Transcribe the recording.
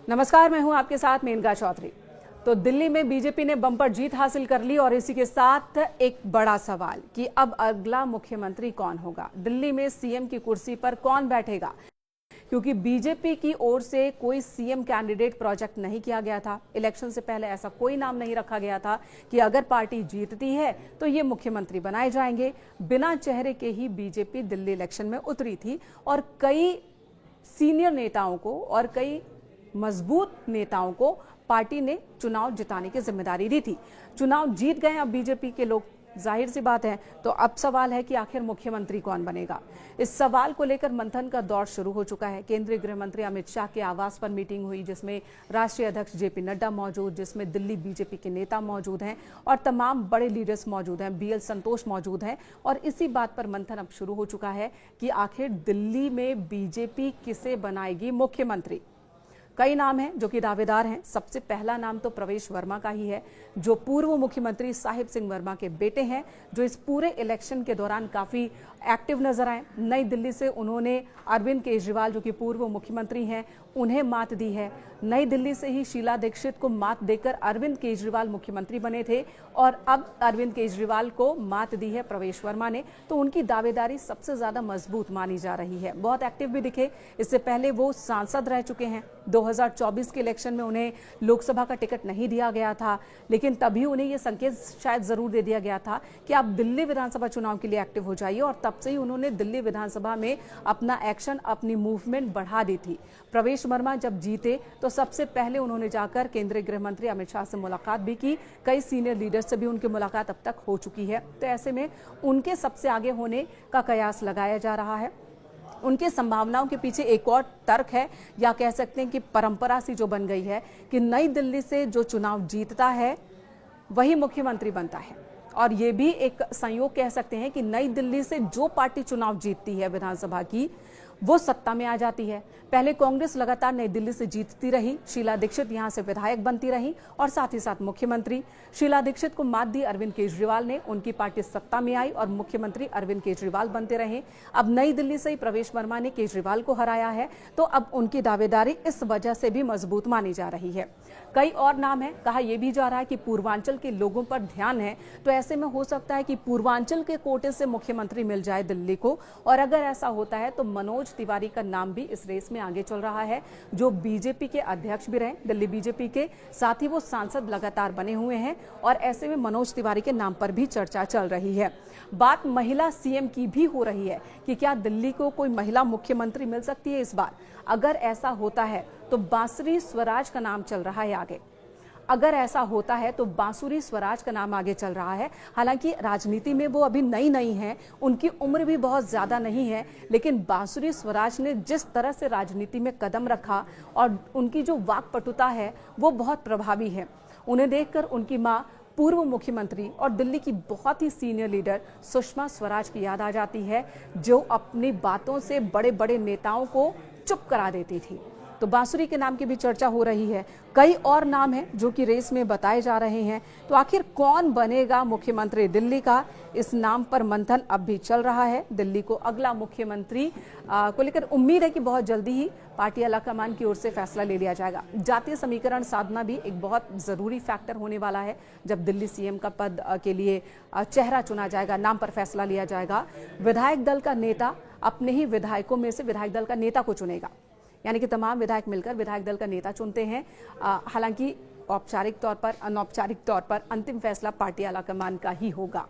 नमस्कार, मैं हूं आपके साथ मेनका चौधरी। तो दिल्ली में बीजेपी ने बम्पर जीत हासिल कर ली और इसी के साथ एक बड़ा सवाल कि अब अगला मुख्यमंत्री कौन होगा, दिल्ली में सीएम की कुर्सी पर कौन बैठेगा। क्योंकि बीजेपी की ओर से कोई सीएम कैंडिडेट प्रोजेक्ट नहीं किया गया था। इलेक्शन से पहले ऐसा कोई नाम नहीं रखा गया था कि अगर पार्टी जीतती है तो ये मुख्यमंत्री बनाए जाएंगे। बिना चेहरे के ही बीजेपी दिल्ली इलेक्शन में उतरी थी और कई सीनियर नेताओं को और कई मजबूत नेताओं को पार्टी ने चुनाव जिताने की जिम्मेदारी दी थी। चुनाव जीत गए अब बीजेपी के लोग, जाहिर सी बात है। तो अब सवाल है कि आखिर मुख्यमंत्री कौन बनेगा। इस सवाल को लेकर मंथन का दौर शुरू हो चुका है। केंद्रीय गृह मंत्री अमित शाह के आवास पर मीटिंग हुई, जिसमें राष्ट्रीय अध्यक्ष जेपी नड्डा मौजूद, जिसमें दिल्ली बीजेपी के नेता मौजूद हैं और तमाम बड़े लीडर्स मौजूद हैं। बीएल संतोष मौजूद हैं और इसी बात पर मंथन अब शुरू हो चुका है कि आखिर दिल्ली में बीजेपी किसे बनाएगी मुख्यमंत्री। कई नाम हैं जो कि दावेदार हैं। सबसे पहला नाम तो प्रवेश वर्मा का ही है, जो पूर्व मुख्यमंत्री साहिब सिंह वर्मा के बेटे हैं, जो इस पूरे इलेक्शन के दौरान काफी एक्टिव नजर आए। नई दिल्ली से उन्होंने अरविंद केजरीवाल, जो कि पूर्व मुख्यमंत्री हैं, उन्हें मात दी है। नई दिल्ली से ही शीला दीक्षित को मात देकर अरविंद केजरीवाल मुख्यमंत्री बने थे और अब अरविंद केजरीवाल को मात दी है प्रवेश वर्मा ने। तो उनकी दावेदारी सबसे ज्यादा मजबूत मानी जा रही है। बहुत एक्टिव भी दिखे। इससे पहले वो सांसद रह चुके हैं। 2024 के इलेक्शन में उन्हें लोकसभा का टिकट नहीं दिया गया था, लेकिन तभी उन्हें यह संकेत शायद जरूर दे दिया गया था कि आप दिल्ली विधानसभा चुनाव के लिए एक्टिव हो जाइए, और तब से ही उन्होंने दिल्ली विधानसभा में अपना एक्शन, अपनी मूवमेंट बढ़ा दी थी। प्रवेश वर्मा जब जीते तो सबसे पहले उन्होंने जाकर केंद्रीय गृह मंत्री अमित शाह से मुलाकात भी की। कई सीनियर लीडर से भी उनकी मुलाकात अब तक हो चुकी है। तो ऐसे में उनके सबसे आगे होने का कयास लगाया जा रहा है। उनके संभावनाओं के पीछे एक और तर्क है, या कह सकते हैं कि परंपरा सी जो बन गई है कि नई दिल्ली से जो चुनाव जीतता है वही मुख्यमंत्री बनता है। और ये भी एक संयोग कह सकते हैं कि नई दिल्ली से जो पार्टी चुनाव जीतती है विधानसभा की, वो सत्ता में आ जाती है। पहले कांग्रेस लगातार नई दिल्ली से जीतती रही, शीला दीक्षित यहां से विधायक बनती रही और साथ ही साथ मुख्यमंत्री। शीला दीक्षित को मात दी अरविंद केजरीवाल ने, उनकी पार्टी सत्ता में आई और मुख्यमंत्री अरविंद केजरीवाल बनते रहे। अब नई दिल्ली से ही प्रवेश वर्मा ने केजरीवाल को हराया है, तो अब उनकी दावेदारी इस वजह से भी मजबूत मानी जा रही है। कई और नाम है। कहा यह भी जा रहा है कि पूर्वांचल के लोगों पर ध्यान है, तो ऐसे में हो सकता है कि पूर्वांचल के कोटे से मुख्यमंत्री मिल जाए दिल्ली को। और अगर ऐसा होता है तो मनोज तिवारी का नाम भी इस रेस में आगे चल रहा है, जो बीजेपी के अध्यक्ष भी रहे दिल्ली बीजेपी के, साथ ही वो सांसद लगातार बने हुए हैं। और ऐसे में मनोज तिवारी के नाम पर भी चर्चा चल रही है। बात महिला सीएम की भी हो रही है कि क्या दिल्ली को कोई महिला मुख्यमंत्री मिल सकती है इस बार। अगर ऐसा होता है तो बांसुरी स्वराज का नाम चल रहा है आगे। अगर ऐसा होता है तो बांसुरी स्वराज का नाम आगे चल रहा है। हालांकि राजनीति में वो अभी नई नहीं है, उनकी उम्र भी बहुत ज्यादा नहीं है, लेकिन बांसुरी स्वराज ने जिस तरह से राजनीति में कदम रखा और उनकी जो वाकपटुता है वो बहुत प्रभावी है। उन्हें देखकर उनकी मां पूर्व मुख्यमंत्री और दिल्ली की बहुत ही सीनियर लीडर सुषमा स्वराज की याद आ जाती है, जो अपनी बातों से बड़े बड़े नेताओं को चुप करा देती थी। तो बांसुरी के नाम की भी चर्चा हो रही है। कई और नाम हैं जो कि रेस में बताए जा रहे हैं। तो आखिर कौन बनेगा मुख्यमंत्री दिल्ली का, इस नाम पर मंथन अब भी चल रहा है। दिल्ली को अगला मुख्यमंत्री को लेकर उम्मीद है कि बहुत जल्दी ही पार्टी आलाकमान की ओर से फैसला ले लिया जाएगा। जातीय समीकरण साधना भी एक बहुत जरूरी फैक्टर होने वाला है। जब दिल्ली सीएम का पद के लिए चेहरा चुना जाएगा, नाम पर फैसला लिया जाएगा, विधायक दल का नेता अपने ही विधायकों में से विधायक दल का नेता को चुनेगा, यानी कि तमाम विधायक मिलकर विधायक दल का नेता चुनते हैं। हालांकि औपचारिक तौर पर, अनौपचारिक तौर पर अंतिम फैसला पार्टी आलाकमान का ही होगा।